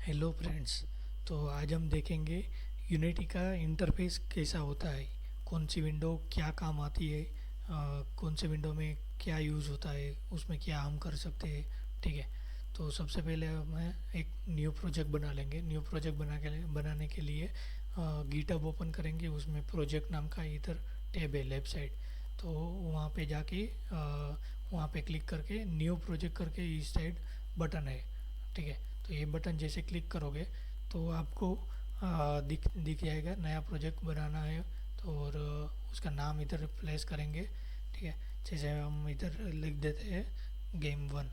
Hello friends. तो आज हम देखेंगे यूनिटी का इंटरफेस कैसा होता है, कौन सी विंडो क्या काम आती है, कौन से विंडो में क्या यूज़ होता है, उसमें क्या हम कर सकते हैं। ठीक है। तो सबसे पहले हमें एक न्यू प्रोजेक्ट बना लेंगे। न्यू प्रोजेक्ट बनाने के लिए गिटहब ओपन करेंगे। उसमें प्रोजेक्ट नाम का इधर टैब है लेफ़्ट साइड। तो वहाँ पे जाके वहाँ पे क्लिक करके न्यू प्रोजेक्ट करके इस साइड बटन है। ठीक है। तो ये बटन जैसे क्लिक करोगे तो आपको दिख जाएगा नया प्रोजेक्ट बनाना है। तो और उसका नाम इधर प्लेस करेंगे। ठीक है। जैसे हम इधर लिख देते हैं गेम 1।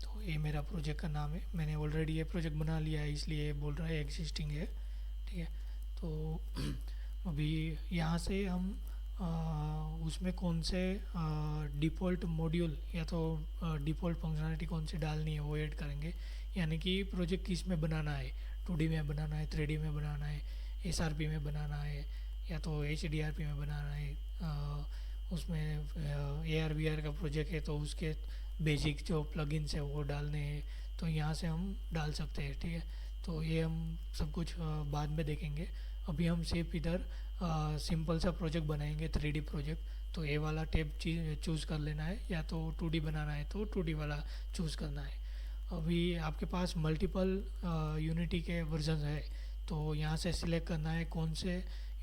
तो ये मेरा प्रोजेक्ट का नाम है। मैंने ऑलरेडी ये प्रोजेक्ट बना लिया है इसलिए ये बोल रहा है एग्जिस्टिंग है। ठीक है। तो अभी यहाँ से हम उसमें कौन से डिफ़ॉल्ट मॉड्यूल या तो डिफ़ॉल्ट फंक्शनलिटी कौन सी डालनी है वो ऐड करेंगे। यानी कि प्रोजेक्ट किस में बनाना है, 2D में बनाना है, 3D में बनाना है, SRP में बनाना है या तो HDRP में बनाना है। उसमें AR VR का प्रोजेक्ट है तो उसके बेसिक जो प्लगइन्स है वो डालने हैं। तो यहाँ से हम डाल सकते हैं। ठीक है। तो ये हम सब कुछ बाद में देखेंगे। अभी हम सिर्फ इधर सिंपल सा प्रोजेक्ट बनाएंगे, 3D प्रोजेक्ट। तो ये वाला टैब चूज़ कर लेना है, या तो 2D बनाना है तो 2D वाला चूज़ करना है। अभी आपके पास मल्टीपल यूनिटी के वर्जन है तो यहाँ से सिलेक्ट करना है कौन से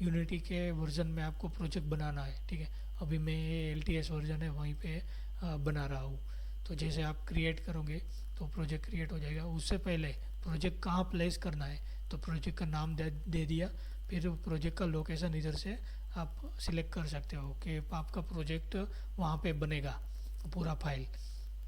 यूनिटी के वर्जन में आपको प्रोजेक्ट बनाना है। ठीक है। अभी मैं ये LTS वर्जन है वहीं पे बना रहा हूँ। तो जैसे आप क्रिएट करोगे तो प्रोजेक्ट क्रिएट हो जाएगा। उससे पहले प्रोजेक्ट कहाँ प्लेस करना है तो प्रोजेक्ट का नाम दे दिया। फिर प्रोजेक्ट का लोकेशन इधर से आप सिलेक्ट कर सकते हो कि आपका प्रोजेक्ट वहाँ पे बनेगा, पूरा फाइल।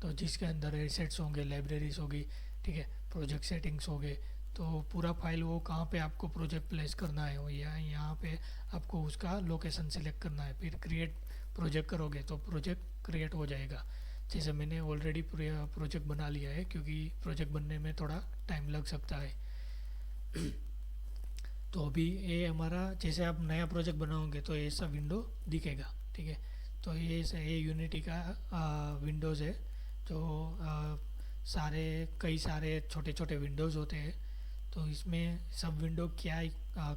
तो जिसके अंदर एसेट्स होंगे, लाइब्रेरीज होगी। ठीक है। प्रोजेक्ट सेटिंग्स हो गए। तो पूरा फाइल वो कहाँ पे आपको प्रोजेक्ट प्लेस करना है वो यहाँ पे आपको उसका लोकेशन सिलेक्ट करना है। फिर क्रिएट प्रोजेक्ट करोगे तो प्रोजेक्ट क्रिएट हो जाएगा। जैसे मैंने ऑलरेडी प्रोजेक्ट बना लिया है क्योंकि प्रोजेक्ट बनने में थोड़ा टाइम लग सकता है। तो अभी ये हमारा जैसे आप नया प्रोजेक्ट बनाओगे तो ऐसा विंडो दिखेगा। ठीक है। तो ये यूनिटी का विंडोज़ है जो सारे कई सारे छोटे छोटे विंडोज़ होते हैं। तो इसमें सब विंडो क्या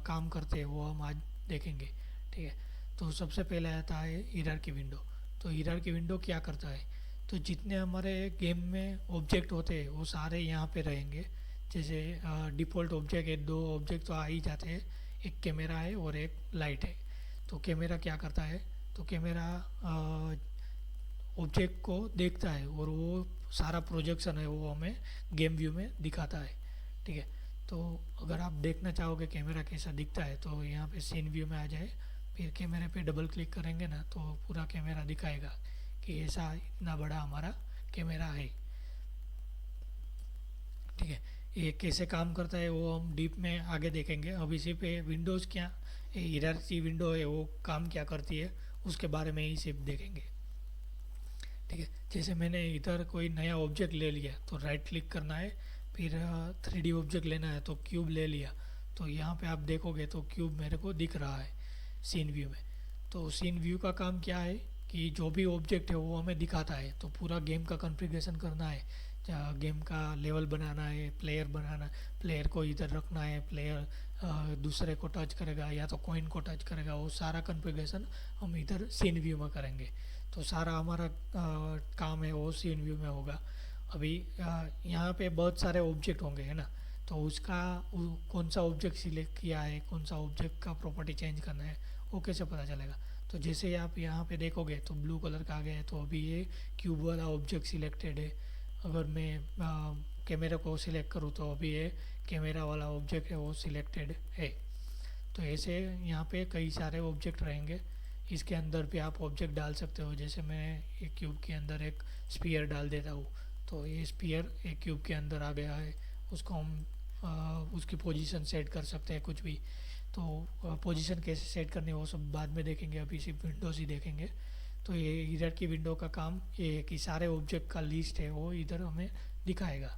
काम करते हैं वो हम आज देखेंगे। ठीक है। तो सबसे पहले आता है हिरार्की विंडो। तो हिरार्की विंडो क्या करता है, तो जितने हमारे गेम में ऑब्जेक्ट होते हैं वो सारे यहाँ पे रहेंगे। जैसे डिफ़ॉल्ट ऑब्जेक्ट है, दो ऑब्जेक्ट तो आ ही जाते हैं, एक कैमरा है और एक लाइट है। तो कैमरा क्या करता है, तो कैमरा ऑब्जेक्ट को देखता है और वो सारा प्रोजेक्शन है वो हमें गेम व्यू में दिखाता है। ठीक है। तो अगर आप देखना चाहोगे कैमरा कैसा दिखता है तो यहाँ पे सीन व्यू में आ जाए, फिर कैमरे पे डबल क्लिक करेंगे ना तो पूरा कैमरा दिखाएगा कि ऐसा इतना बड़ा हमारा कैमरा है। ठीक है। ये कैसे काम करता है वो हम डीप में आगे देखेंगे। अभी सिर्फ ये विंडोज़ क्या, ये हिरार्ची विंडो है वो काम क्या करती है उसके बारे में ही सिर्फ देखेंगे। ठीक है। जैसे मैंने इधर कोई नया ऑब्जेक्ट ले लिया तो राइट क्लिक करना है। फिर 3D ऑब्जेक्ट लेना है तो क्यूब ले लिया। तो यहाँ पे आप देखोगे तो क्यूब मेरे को दिख रहा है सीन व्यू में। तो सीन व्यू का काम क्या है कि जो भी ऑब्जेक्ट है वो हमें दिखाता है। तो पूरा गेम का कॉन्फ़िगरेशन करना है, गेम का लेवल बनाना है, प्लेयर बनाना, प्लेयर को इधर रखना है, प्लेयर दूसरे को टच करेगा या तो कॉइन को टच करेगा, वो सारा कॉन्फ़िगरेशन हम इधर सीन व्यू में करेंगे। तो सारा हमारा काम है वो सीन व्यू में होगा। अभी यहाँ पे बहुत सारे ऑब्जेक्ट होंगे है ना, तो उसका कौन सा ऑब्जेक्ट सिलेक्ट किया है, कौन सा ऑब्जेक्ट का प्रॉपर्टी चेंज करना है वो कैसे पता चलेगा। तो जैसे ही आप यहाँ पे देखोगे तो ब्लू कलर का आ गया है, तो अभी ये क्यूब वाला ऑब्जेक्ट सिलेक्टेड है। अगर मैं कैमरा को सिलेक्ट करूँ तो अभी ये कैमरा वाला ऑब्जेक्ट है वो सिलेक्टेड है। तो ऐसे यहाँ पे कई सारे ऑब्जेक्ट रहेंगे। इसके अंदर भी आप ऑब्जेक्ट डाल सकते हो। जैसे मैं एक क्यूब के अंदर एक स्पीयर डाल देता हूँ तो ये स्पीयर एक क्यूब के अंदर आ गया है। उसको हम उसकी पोजीशन सेट कर सकते हैं कुछ भी। तो पोजीशन कैसे सेट करनी है वो सब बाद में देखेंगे, अभी सिर्फ विंडोज़ ही देखेंगे। तो ये इधर की विंडो का काम ये है कि सारे ऑब्जेक्ट का लिस्ट है वो इधर हमें दिखाएगा।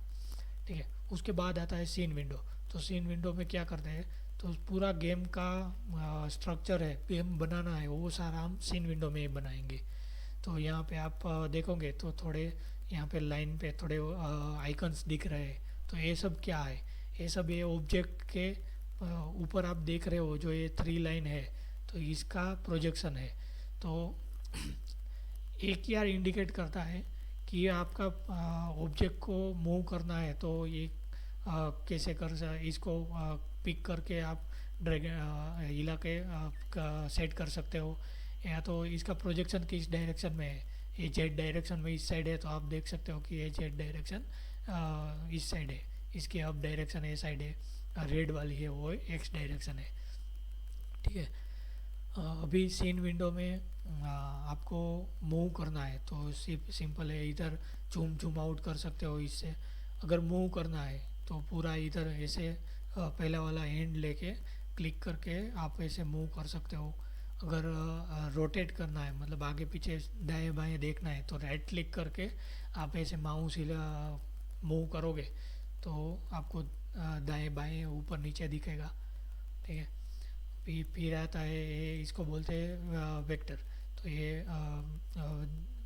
ठीक है। उसके बाद आता है सीन विंडो। तो सीन विंडो में क्या करते हैं, तो पूरा गेम का स्ट्रक्चर है, गेम बनाना है वो सारा हम सीन विंडो में ही बनाएंगे। तो यहाँ पे आप देखोगे तो थोड़े यहाँ पे लाइन पे थोड़े आइकन्स दिख रहे हैं। तो ये सब क्या है, ये सब ये ऑब्जेक्ट के ऊपर आप देख रहे हो जो ये 3 लाइन है, तो इसका प्रोजेक्शन है। तो एक यार इंडिकेट करता है कि आपका ऑब्जेक्ट को मूव करना है, तो ये कैसे इसको पिक करके आप ड्रैग हिला के सेट कर सकते हो, या तो इसका प्रोजेक्शन किस डायरेक्शन में है। ये जेड डायरेक्शन में इस साइड है, तो आप देख सकते हो कि ये जेड डायरेक्शन इस साइड है, इसकी अप डायरेक्शन ये साइड है, रेड वाली है वो एक्स डायरेक्शन है। ठीक है। अभी सीन विंडो में आपको मूव करना है तो सिंपल है, इधर जूम आउट कर सकते हो इससे। अगर मूव करना है तो पूरा इधर ऐसे पहला वाला एंड लेके क्लिक करके आप ऐसे मूव कर सकते हो। अगर रोटेट करना है, मतलब आगे पीछे दाएं बाएं देखना है, तो राइट क्लिक करके आप ऐसे माउस मूव करोगे तो आपको दाएं बाएं ऊपर नीचे दिखेगा। ठीक है। फिर आता है ये, इसको बोलते हैं वेक्टर। तो ये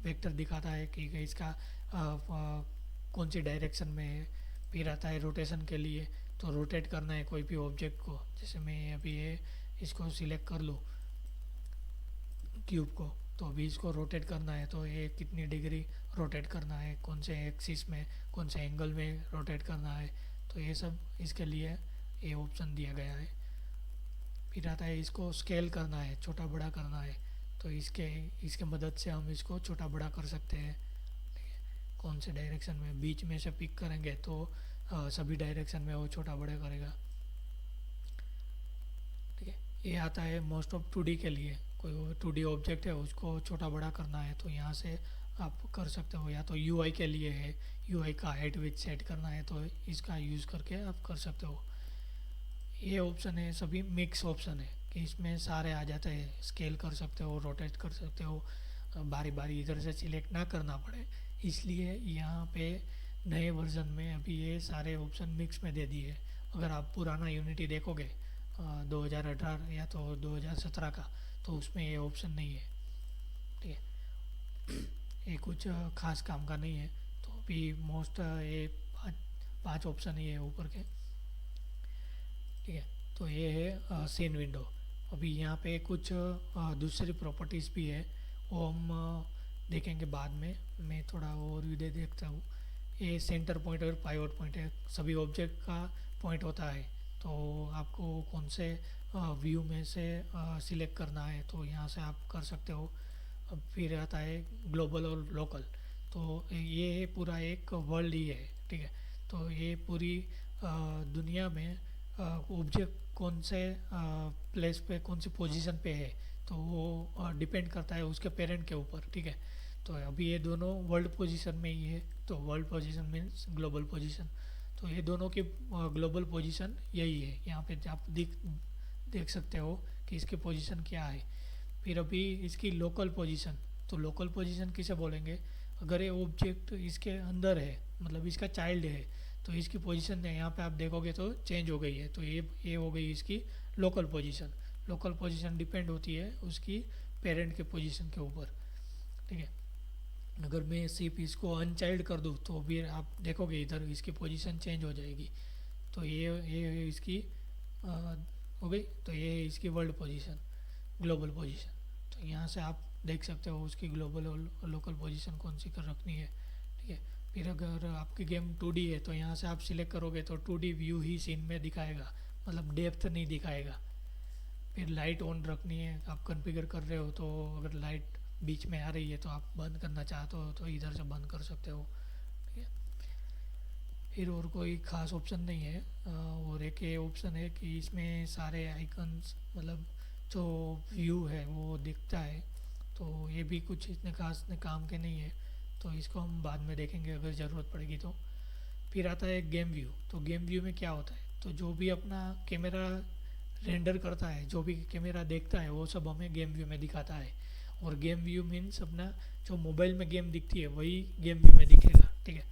वेक्टर दिखाता है कि इसका कौन सी डायरेक्शन में है। फिर आता है रोटेशन के लिए, तो रोटेट करना है कोई भी ऑब्जेक्ट को, जैसे मैं अभी ये इसको सिलेक्ट कर लूँ क्यूब को, तो अभी इसको रोटेट करना है तो ये कितनी डिग्री रोटेट करना है, कौन से एक्सिस में, कौन से एंगल में रोटेट करना है, तो ये सब इसके लिए ये ऑप्शन दिया गया है। फिर आता है इसको स्केल करना है, छोटा बड़ा करना है, तो इसके इसके मदद से हम इसको छोटा बड़ा कर सकते हैं। ठीक है। कौन से डायरेक्शन में, बीच में से पिक करेंगे तो सभी डायरेक्शन में वो छोटा बड़ा करेगा। ठीक है। ये आता है मोस्ट ऑफ 2D के लिए, कोई 2D ऑब्जेक्ट है उसको छोटा बड़ा करना है तो यहाँ से आप कर सकते हो। या तो UI के लिए है, UI का हाइट विड्थ सेट करना है तो इसका यूज़ करके आप कर सकते हो। ये ऑप्शन है सभी मिक्स ऑप्शन है कि इसमें सारे आ जाते हैं, स्केल कर सकते हो, रोटेट कर सकते हो, बारी बारी इधर से सिलेक्ट ना करना पड़े, इसलिए यहाँ पे नए वर्जन में अभी ये सारे ऑप्शन मिक्स में दे दिए। अगर आप पुराना यूनिटी देखोगे 2018 या तो 2017 का, तो उसमें ये ऑप्शन नहीं है। ठीक है। ये कुछ खास काम का नहीं है, तो अभी मोस्ट ये पाँच ऑप्शन ही है ऊपर के। ठीक है। तो ये है सीन विंडो। अभी यहाँ पे कुछ दूसरी प्रॉपर्टीज़ भी है, वो हम देखेंगे बाद में। मैं थोड़ा और भी दे देखता हूँ। ये सेंटर पॉइंट और पाइवट पॉइंट है, सभी ऑब्जेक्ट का पॉइंट होता है, तो आपको कौन से व्यू में से सिलेक्ट करना है तो यहाँ से आप कर सकते हो। अब फिर आता है ग्लोबल और लोकल, तो ये पूरा एक वर्ल्ड ही है। ठीक है। तो ये पूरी दुनिया में ऑब्जेक्ट कौन से प्लेस पे, कौन सी पोजीशन पे है, तो वो डिपेंड करता है उसके पेरेंट के ऊपर। ठीक है। तो अभी ये दोनों वर्ल्ड पोजीशन में ही है, तो world position means global position. तो ये दोनों की ग्लोबल पोजीशन यही है, यहाँ पे आप देख सकते हो कि इसकी पोजीशन क्या है। फिर अभी इसकी लोकल पोजीशन, तो लोकल पोजीशन किसे बोलेंगे, अगर ये ऑब्जेक्ट इसके अंदर है, मतलब इसका चाइल्ड है, तो इसकी पोजीशन यहाँ पे आप देखोगे तो चेंज हो गई है, तो ये हो गई इसकी local position. Local position depend होती है उसकी पेरेंट के पोजीशन के ऊपर। ठीक है। अगर मैं सिर्फ इसको अनचाइल्ड कर दूँ तो भी आप देखोगे इधर इसकी पोजीशन चेंज हो जाएगी। तो ये इसकी हो गई, तो ये इसकी वर्ल्ड पोजीशन, ग्लोबल पोजीशन। तो यहाँ से आप देख सकते हो उसकी ग्लोबल और लोकल पोजीशन कौन सी कर रखनी है। ठीक है। फिर अगर आपकी गेम 2D है तो यहाँ से आप सिलेक्ट करोगे तो 2D व्यू ही सीन में दिखाएगा, मतलब डेप्थ नहीं दिखाएगा। फिर लाइट ऑन रखनी है, आप कॉन्फ़िगर कर रहे हो तो अगर लाइट बीच में आ रही है तो आप बंद करना चाहते हो तो इधर से बंद कर सकते हो। ठीक है। फिर और कोई ख़ास ऑप्शन नहीं है। और एक ये ऑप्शन है कि इसमें सारे आइकन्स, मतलब जो व्यू है वो दिखता है, तो ये भी कुछ इतने खास इतने काम के नहीं है, तो इसको हम बाद में देखेंगे अगर ज़रूरत पड़ेगी तो। फिर आता है गेम व्यू। तो गेम व्यू में क्या होता है, तो जो भी अपना कैमरा रेंडर करता है, जो भी कैमरा देखता है, वो सब हमें गेम व्यू में दिखाता है। और गेम व्यू मीन्स अपना जो मोबाइल में गेम दिखती है वही गेम व्यू में दिखेगा। ठीक है।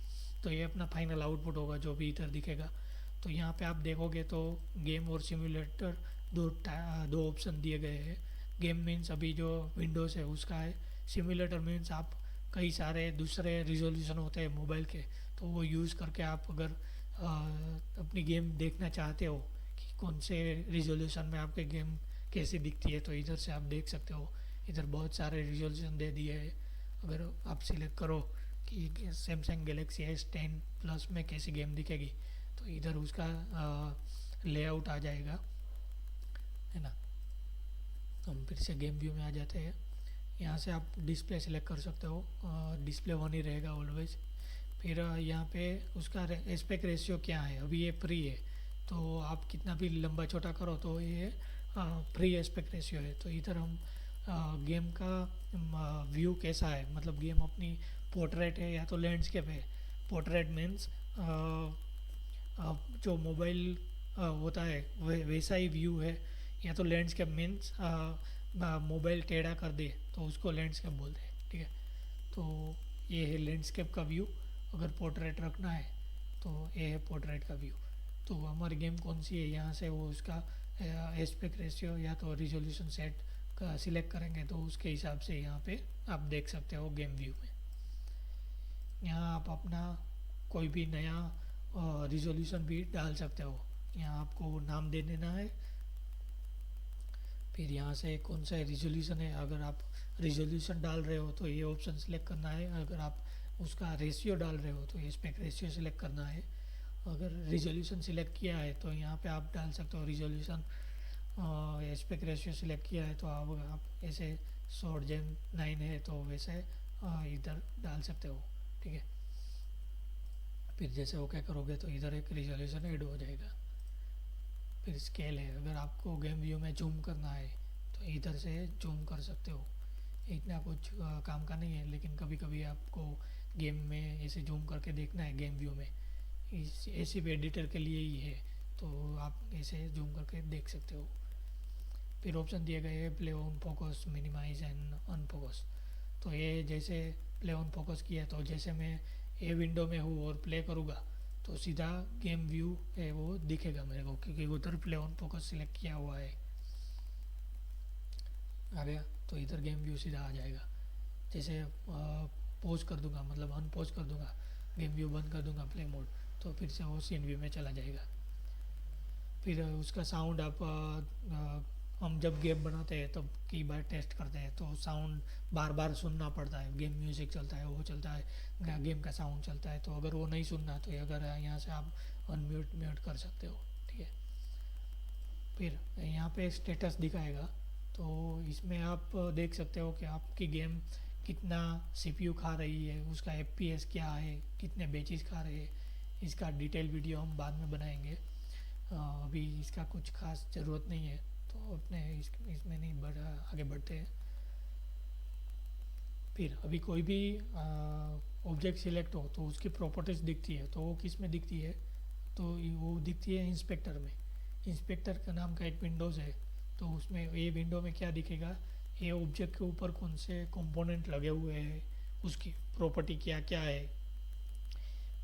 तो ये अपना फाइनल आउटपुट होगा जो भी इधर दिखेगा। तो यहाँ पे आप देखोगे तो गेम और सिमुलेटर दो ऑप्शन दिए गए हैं। गेम मीन्स अभी जो विंडोज़ है उसका है, सिमुलेटर मीन्स आप कई सारे दूसरे रिजोल्यूशन होते हैं मोबाइल के, तो वो यूज़ करके आप अगर अपनी गेम देखना चाहते हो कि कौन से रिजोल्यूशन में आपके गेम कैसी दिखती है, तो इधर से आप देख सकते हो। इधर बहुत सारे रिजोल्यूशन दे दिए हैं। अगर आप सिलेक्ट करो कि सैमसंग गैलेक्सी S10 प्लस में कैसी गेम दिखेगी, तो इधर उसका लेआउट आ जाएगा, है ना। हम फिर से गेम व्यू में आ जाते हैं। यहाँ से आप डिस्प्ले सेलेक्ट कर सकते हो, डिस्प्ले वन ही रहेगा ऑलवेज। फिर यहाँ पे उसका एस्पेक्ट रेशियो क्या है, अभी ये फ्री है, तो आप कितना भी लंबा छोटा करो तो ये फ्री एस्पेक्ट रेशियो है। तो इधर हम गेम का व्यू कैसा है, मतलब गेम अपनी पोर्ट्रेट है या तो लैंडस्केप है। पोर्ट्रेट मीन्स जो मोबाइल होता है वैसा ही व्यू है, या तो लैंडस्केप मीन्स मोबाइल टेढ़ा कर दे तो उसको लैंडस्केप बोलते हैं, ठीक है। तो ये है लैंडस्केप का व्यू। अगर पोर्ट्रेट रखना है तो ये है पोर्ट्रेट का व्यू। तो हमारी गेम कौन सी है, यहाँ से वो उसका एस्पेक्ट रेशियो या तो रिजोल्यूशन सेट का सिलेक्ट करेंगे तो उसके हिसाब से यहाँ पे आप देख सकते हो गेम व्यू में। यहाँ आप अपना कोई भी नया रिजोल्यूशन भी डाल सकते हो। यहाँ आपको नाम दे देना है, फिर यहाँ से कौन सा रिजोल्यूशन है, अगर आप रिजोल्यूशन डाल रहे हो तो ये ऑप्शन सेलेक्ट करना है। अगर आप उसका रेशियो डाल रहे हो तो एस्पेक्ट रेशियो सेलेक्ट करना है। अगर रिजोल्यूशन सिलेक्ट किया है तो यहाँ पे आप डाल सकते हो रिजोल्यूशन। एस्पेक्ट रेशियो सिलेक्ट किया है तो आप ऐसे शॉर्ट जेम 9 है तो वैसे इधर डाल सकते हो, ठीक है। फिर जैसे ओके करोगे तो इधर एक रिजोल्यूशन ऐड हो जाएगा। फिर स्केल है, अगर आपको गेम व्यू में जूम करना है तो इधर से जूम कर सकते हो। इतना कुछ काम का नहीं है, लेकिन कभी कभी आपको गेम में ऐसे जूम करके देखना है गेम व्यू में, इस ऐसी भी एडिटर के लिए ही है, तो आप ऐसे जूम करके देख सकते हो। फिर ऑप्शन दिए गए हैं play on focus, minimise and unfocus. तो ये जैसे प्ले ऑन फोकस किया तो जैसे मैं ए विंडो में हूँ और प्ले करूँगा तो सीधा गेम व्यू है वो दिखेगा मेरे को, क्योंकि उधर प्ले ऑन फोकस सिलेक्ट किया हुआ है। आ गया, तो इधर गेम व्यू सीधा आ जाएगा। जैसे पॉज कर दूंगा, मतलब अनपॉज कर दूंगा, गेम व्यू बंद कर दूंगा प्ले मोड, तो फिर से वो सीन व्यू में चला जाएगा। फिर उसका साउंड आप हम जब गेम बनाते हैं तब कई बार टेस्ट करते हैं तो साउंड बार बार सुनना पड़ता है। गेम म्यूज़िक चलता है, वो चलता है, गेम का साउंड चलता है, तो अगर वो नहीं सुनना तो अगर यहाँ से आप अनम्यूट म्यूट कर सकते हो, ठीक है। फिर यहाँ पे स्टेटस दिखाएगा, तो इसमें आप देख सकते हो कि आपकी गेम कितना सीपीयू खा रही है, उसका एफपीएस क्या है, कितने बेचिस खा रहे हैं। इसका डिटेल वीडियो हम बाद में बनाएंगे, अभी इसका कुछ खास ज़रूरत नहीं है, तो अपने इसमें नहीं बढ़ा, आगे बढ़ते हैं। फिर अभी कोई भी ऑब्जेक्ट सिलेक्ट हो तो उसकी प्रॉपर्टीज़ दिखती है, तो वो किस में दिखती है, तो वो दिखती है इंस्पेक्टर में। इंस्पेक्टर का नाम का एक विंडोज़ है, तो उसमें ये विंडो में क्या दिखेगा, ये ऑब्जेक्ट के ऊपर कौन से कंपोनेंट लगे हुए हैं, उसकी प्रॉपर्टी क्या क्या है,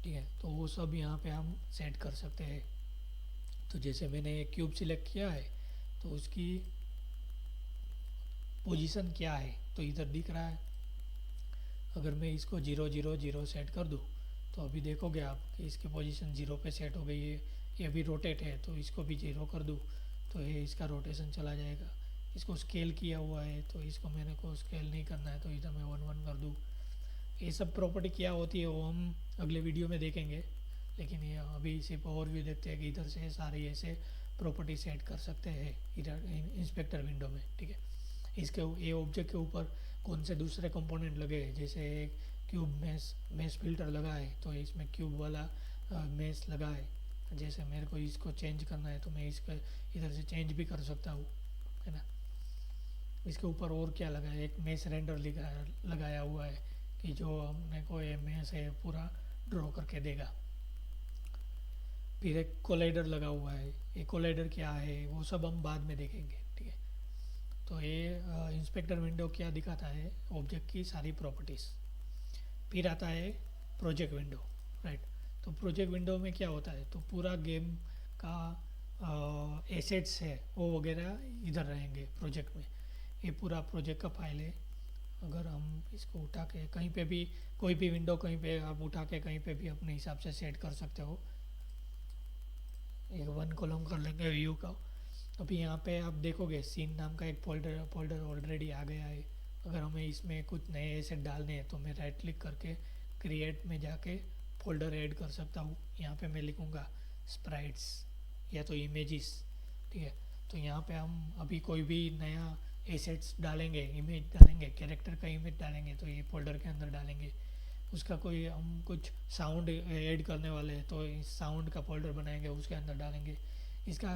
ठीक है। तो वो सब यहाँ पे हम सेट कर सकते हैं। तो जैसे मैंने क्यूब सिलेक्ट किया है तो उसकी पोजीशन क्या है तो इधर दिख रहा है। अगर मैं इसको 0 0 0 सेट कर दूँ तो अभी देखोगे आप कि इसकी पोजीशन 0 पे सेट हो गई है। ये अभी रोटेट है तो इसको भी 0 कर दूँ तो ये इसका रोटेशन चला जाएगा। इसको स्केल किया हुआ है तो इसको मैंने को स्केल नहीं करना है तो इधर मैं 1 1 कर दूँ। ये सब प्रॉपर्टी क्या होती है वो हम अगले वीडियो में देखेंगे, लेकिन ये अभी सिर्फ ओवरव्यू देखते हैं कि इधर से सारे ऐसे प्रॉपर्टी सेट कर सकते हैं इधर इंस्पेक्टर विंडो में, ठीक है। इसके ये ऑब्जेक्ट के ऊपर कौन से दूसरे कंपोनेंट लगे हैं, जैसे एक क्यूब मेश फिल्टर लगा है तो इसमें क्यूब वाला मेश लगा है। जैसे मेरे को इसको चेंज करना है तो मैं इसका इधर से चेंज भी कर सकता हूँ, है ना। इसके ऊपर और क्या लगा है, एक मेश रेंडर लगाया हुआ है कि जो हमने को ये मेश है पूरा ड्रॉ करके देगा। फिर एक कोलाइडर लगा हुआ है, ये कोलाइडर क्या है वो सब हम बाद में देखेंगे, ठीक है। तो ये इंस्पेक्टर विंडो क्या दिखाता है, ऑब्जेक्ट की सारी प्रॉपर्टीज़। फिर आता है प्रोजेक्ट विंडो, राइट। तो प्रोजेक्ट विंडो में क्या होता है, तो पूरा गेम का एसेट्स है वो वगैरह इधर रहेंगे प्रोजेक्ट में। ये पूरा प्रोजेक्ट का फाइल है। अगर हम इसको उठा के कहीं पे भी, कोई भी विंडो कहीं पे आप उठा के कहीं पे भी अपने हिसाब से सेट कर सकते हो। वन कॉलम कर लेंगे व्यू का। अभी यहाँ पे आप देखोगे सीन नाम का एक फोल्डर ऑलरेडी आ गया है। अगर हमें इसमें कुछ नए एसेट डालने हैं तो मैं राइट क्लिक करके क्रिएट में जाके फोल्डर ऐड कर सकता हूँ। यहाँ पे मैं लिखूँगा स्प्राइट्स या तो इमेजेस, ठीक है। तो यहाँ पे हम अभी कोई भी नया एसेट्स डालेंगे, इमेज डालेंगे, कैरेक्टर का इमेज डालेंगे तो ये फोल्डर के अंदर डालेंगे। उसका कोई हम कुछ साउंड ऐड करने वाले हैं तो इस साउंड का फोल्डर बनाएंगे, उसके अंदर डालेंगे। इसका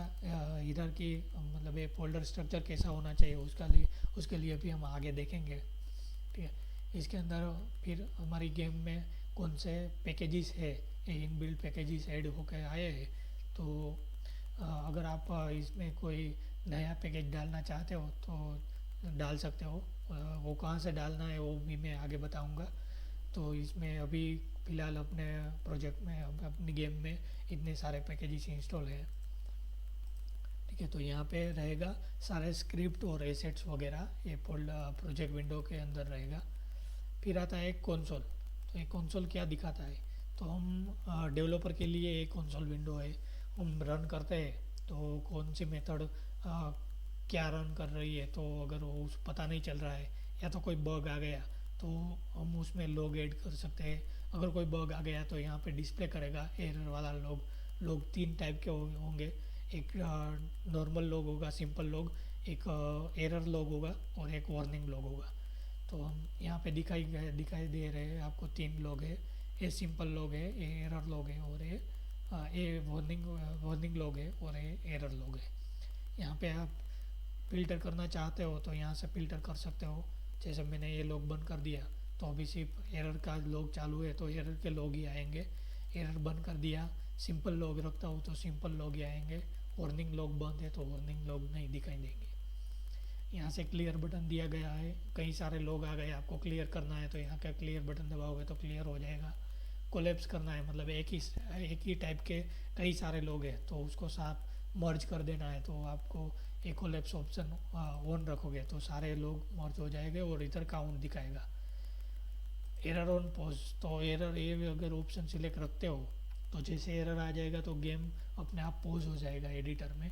इधर की मतलब ये फोल्डर स्ट्रक्चर कैसा होना चाहिए उसके लिए भी हम आगे देखेंगे, ठीक है। इसके अंदर फिर हमारी गेम में कौन से पैकेजेस है, इन बिल्ड पैकेजेस ऐड होकर आए हैं। तो अगर आप इसमें कोई नया पैकेज डालना चाहते हो तो डाल सकते हो। वो कहाँ से डालना है वो भी मैं आगे बताऊंगा। तो इसमें अभी फ़िलहाल अपने प्रोजेक्ट में अपनी गेम में इतने सारे पैकेजेस इंस्टॉल है, ठीक है। तो यहाँ पे रहेगा सारे स्क्रिप्ट और एसेट्स वगैरह, ये प्रोजेक्ट विंडो के अंदर रहेगा। फिर आता है कंसोल। तो ये कंसोल क्या दिखाता है, तो हम डेवलपर के लिए एक कंसोल विंडो है। हम रन करते हैं तो कौन सी मेथड क्या रन कर रही है, तो अगर वो उस पता नहीं चल रहा है या तो कोई बग आ गया तो हम उसमें लॉग ऐड कर सकते हैं। अगर कोई बग आ गया तो यहाँ पे डिस्प्ले करेगा एरर वाला लॉग तीन टाइप के होंगे। एक नॉर्मल लॉग होगा, सिंपल लॉग, एक एरर लॉग होगा और एक वार्निंग लॉग होगा। तो हम यहाँ पे दिखाई दे रहे हैं आपको तीन लॉग है। ये सिंपल लॉग है, ये एरर लॉग है और ये वार्निंग लॉग है और ये एरर लॉग है। यहाँ पे आप फ़िल्टर करना चाहते हो तो यहाँ से फ़िल्टर कर सकते हो। जैसे मैंने ये लॉग बंद कर दिया तो अभी सिर्फ एरर का लॉग चालू है तो एरर के लॉग ही आएंगे। एरर बंद कर दिया, सिंपल लॉग रखता हूँ तो सिंपल लॉग ही आएंगे। वार्निंग लॉग बंद है तो वार्निंग लॉग नहीं दिखाई देंगे। यहाँ से क्लियर बटन दिया गया है, कई सारे लोग आ गए, आपको क्लियर करना है तो यहाँ का क्लियर बटन दबाओगे तो क्लियर हो जाएगा। कोलैप्स करना है मतलब एक ही टाइप के कई सारे लोग हैं तो उसको साथ मर्ज कर देना है तो आपको एक कोलैप्स ऑप्शन ऑन रखोगे तो सारे लोग मर्ज हो जाएंगे और इधर काउंट दिखाएगा। एरर ऑन पॉज, तो एरर ये अगर ऑप्शन सिलेक्ट रखते हो तो जैसे एरर आ जाएगा तो गेम अपने आप पॉज हो जाएगा एडिटर में,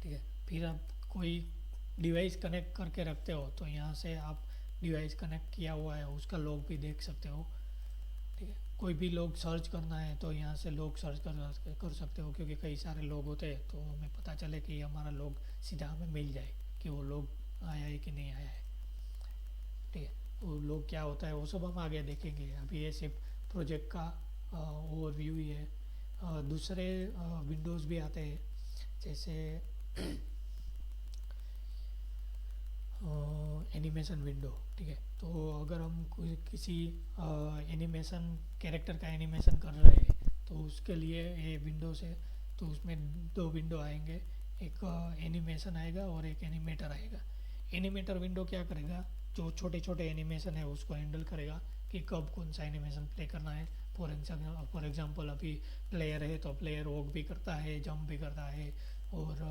ठीक है। फिर आप कोई डिवाइस कनेक्ट करके रखते हो तो यहाँ से आप डिवाइस कनेक्ट किया हुआ है उसका लॉग भी देख सकते हो, ठीक है। कोई भी लॉग सर्च करना है तो यहाँ से लॉग सर्च कर सकते हो क्योंकि कई सारे लॉग होते हैं तो हमें पता चले कि हमारा लॉग सीधा हमें मिल जाए कि वो लॉग आया है कि नहीं आया है, ठीक है। वो लॉग क्या होता है वो सब हम आगे देखेंगे। अभी ये सिर्फ प्रोजेक्ट का ओवरव्यू ही है। दूसरे विंडोज़ भी आते हैं जैसे एनिमेशन विंडो, ठीक है। तो अगर हम कोई किसी एनिमेशन कैरेक्टर का एनिमेशन कर रहे हैं तो उसके लिए ये विंडोज़ है तो उसमें दो विंडो आएंगे, एक एनिमेशन आएगा और एक एनिमेटर आएगा। एनिमेटर विंडो क्या करेगा, जो छोटे छोटे एनिमेशन है उसको हैंडल करेगा कि कब कौन सा एनिमेशन प्ले करना है। फॉर एग्जांपल अभी प्लेयर है तो प्लेयर वॉक भी करता है, जंप भी करता है और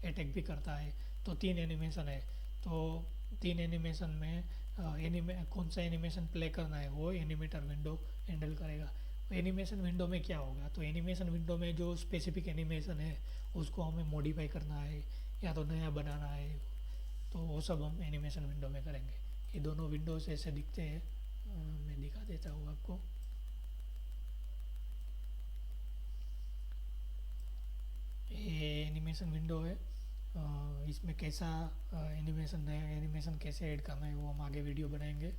अटैक भी करता है। तो तीन एनिमेशन है तो तीन एनिमेशन में कौन सा एनिमेशन प्ले करना है वो एनिमेटर विंडो हैंडल करेगा। एनिमेशन विंडो में क्या होगा, तो एनिमेशन विंडो में जो स्पेसिफिक एनिमेशन है उसको हमें मॉडिफाई करना है या तो नया बनाना है तो वो सब हम एनिमेशन विंडो में करेंगे। ये दोनों विंडोज ऐसे दिखते हैं, मैं दिखा देता हूँ आपको। ये एनिमेशन विंडो है, इसमें कैसा एनिमेशन नया एनिमेशन कैसे ऐड करना है वो हम आगे वीडियो बनाएंगे।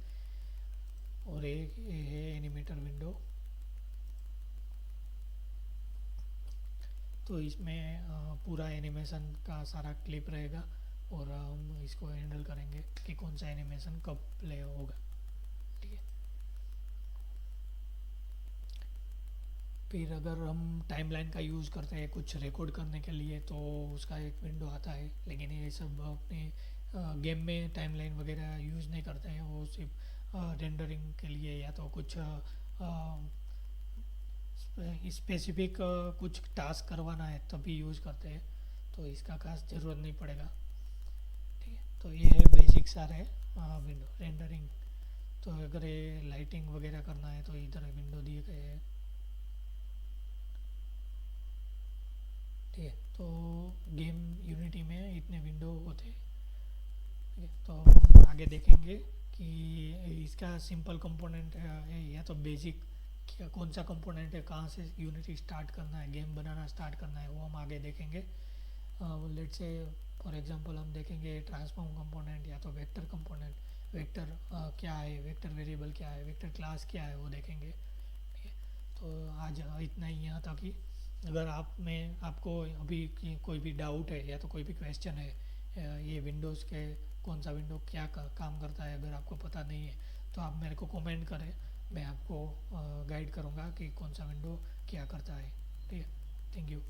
और ये है एनिमेटर विंडो। तो इसमें पूरा एनिमेशन का सारा क्लिप रहेगा और हम इसको हैंडल करेंगे कि कौन सा एनिमेशन कब प्ले होगा, ठीक है। फिर अगर हम टाइमलाइन का यूज़ करते हैं कुछ रिकॉर्ड करने के लिए तो उसका एक विंडो आता है, लेकिन ये सब अपने गेम में टाइमलाइन वगैरह यूज़ नहीं करते हैं, वो सिर्फ रेंडरिंग के लिए या तो कुछ स्पेसिफिक कुछ टास्क करवाना है तभी यूज़ करते हैं तो इसका खास ज़रूरत नहीं पड़ेगा, ठीक है। तो ये है बेसिक सारे विंडो रेंडरिंग। तो अगर ये लाइटिंग वगैरह करना है तो इधर विंडो दिए गए हैं। तो गेम यूनिटी में इतने विंडो होते हैं। ठीक है, तो हम आगे देखेंगे कि इसका सिंपल कंपोनेंट है या तो बेसिक, क्या कौन सा कंपोनेंट है, कहाँ से यूनिटी स्टार्ट करना है, गेम बनाना स्टार्ट करना है, वो हम आगे देखेंगे। लेट्स से फॉर एग्जांपल हम देखेंगे ट्रांसफॉर्म कंपोनेंट या तो वेक्टर कंपोनेंट। वेक्टर क्या है, वेक्टर वेरिएबल क्या है, वेक्टर क्लास क्या है, वो देखेंगे। ठीक है, तो आज इतना ही यहाँ तक ही। अगर आप में आपको अभी कोई भी डाउट है या तो कोई भी क्वेश्चन है, ये विंडोज़ के कौन सा विंडो क्या काम करता है, अगर आपको पता नहीं है तो आप मेरे को कमेंट करें। मैं आपको गाइड करूँगा कि कौन सा विंडो क्या करता है। ठीक है, थैंक यू।